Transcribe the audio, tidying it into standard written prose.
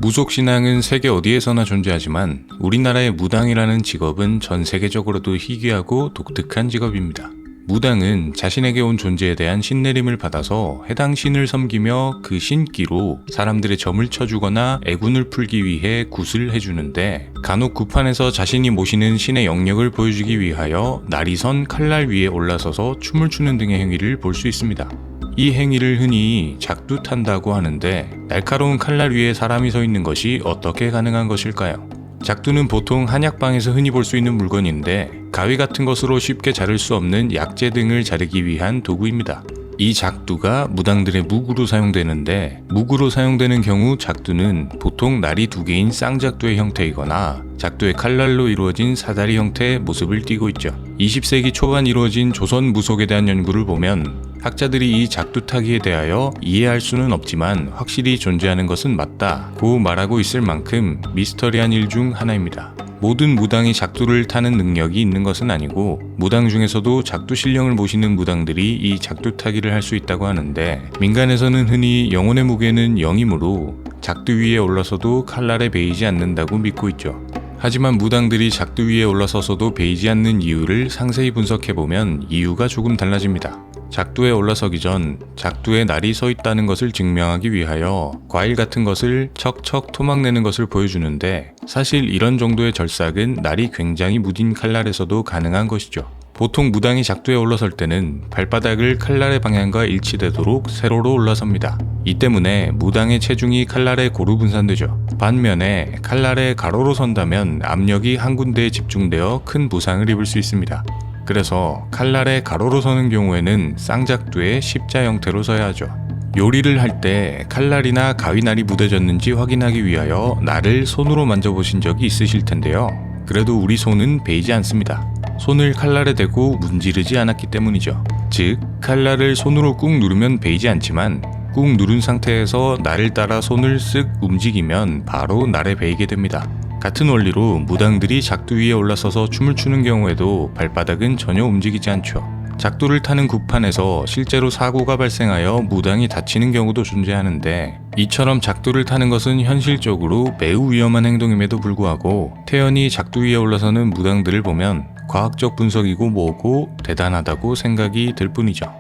무속신앙은 세계 어디에서나 존재하지만 우리나라의 무당이라는 직업은 전 세계적으로도 희귀하고 독특한 직업입니다. 무당은 자신에게 온 존재에 대한 신내림을 받아서 해당 신을 섬기며 그 신기로 사람들의 점을 쳐주거나 애군을 풀기 위해 굿을 해주는데, 간혹 굿판에서 자신이 모시는 신의 영역을 보여주기 위하여 날이 선 칼날 위에 올라서서 춤을 추는 등의 행위를 볼 수 있습니다. 이 행위를 흔히 작두탄다고 하는데, 날카로운 칼날 위에 사람이 서 있는 것이 어떻게 가능한 것일까요? 작두는 보통 한약방에서 흔히 볼 수 있는 물건인데, 가위 같은 것으로 쉽게 자를 수 없는 약재 등을 자르기 위한 도구입니다. 이 작두가 무당들의 무구로 사용되는데, 무구로 사용되는 경우 작두는 보통 날이 두 개인 쌍작두의 형태이거나 작두의 칼날로 이루어진 사다리 형태의 모습을 띠고 있죠. 20세기 초반 이루어진 조선 무속에 대한 연구를 보면 학자들이 이 작두타기에 대하여 이해할 수는 없지만 확실히 존재하는 것은 맞다고 말하고 있을 만큼 미스터리한 일 중 하나입니다. 모든 무당이 작두를 타는 능력이 있는 것은 아니고, 무당 중에서도 작두 신령을 모시는 무당들이 이 작두 타기를 할 수 있다고 하는데, 민간에서는 흔히 영혼의 무게는 0이므로 작두 위에 올라서도 칼날에 베이지 않는다고 믿고 있죠. 하지만 무당들이 작두 위에 올라서서도 베이지 않는 이유를 상세히 분석해보면 이유가 조금 달라집니다. 작두에 올라서기 전 작두에 날이 서 있다는 것을 증명하기 위하여 과일 같은 것을 척척 토막내는 것을 보여주는데, 사실 이런 정도의 절삭은 날이 굉장히 무딘 칼날에서도 가능한 것이죠. 보통 무당이 작두에 올라설 때는 발바닥을 칼날의 방향과 일치되도록 세로로 올라섭니다. 이 때문에 무당의 체중이 칼날에 고루 분산되죠. 반면에 칼날에 가로로 선다면 압력이 한 군데에 집중되어 큰 부상을 입을 수 있습니다. 그래서 칼날에 가로로 서는 경우에는 쌍작두의 십자 형태로 서야 하죠. 요리를 할 때 칼날이나 가위날이 묻어졌는지 확인하기 위하여 날을 손으로 만져보신 적이 있으실 텐데요. 그래도 우리 손은 베이지 않습니다. 손을 칼날에 대고 문지르지 않았기 때문이죠. 즉, 칼날을 손으로 꾹 누르면 베이지 않지만 꾹 누른 상태에서 날을 따라 손을 쓱 움직이면 바로 날에 베이게 됩니다. 같은 원리로 무당들이 작두 위에 올라서서 춤을 추는 경우에도 발바닥은 전혀 움직이지 않죠. 작두를 타는 굿판에서 실제로 사고가 발생하여 무당이 다치는 경우도 존재하는데, 이처럼 작두를 타는 것은 현실적으로 매우 위험한 행동임에도 불구하고 태연히 작두 위에 올라서는 무당들을 보면 과학적 분석이고 뭐고 대단하다고 생각이 들 뿐이죠.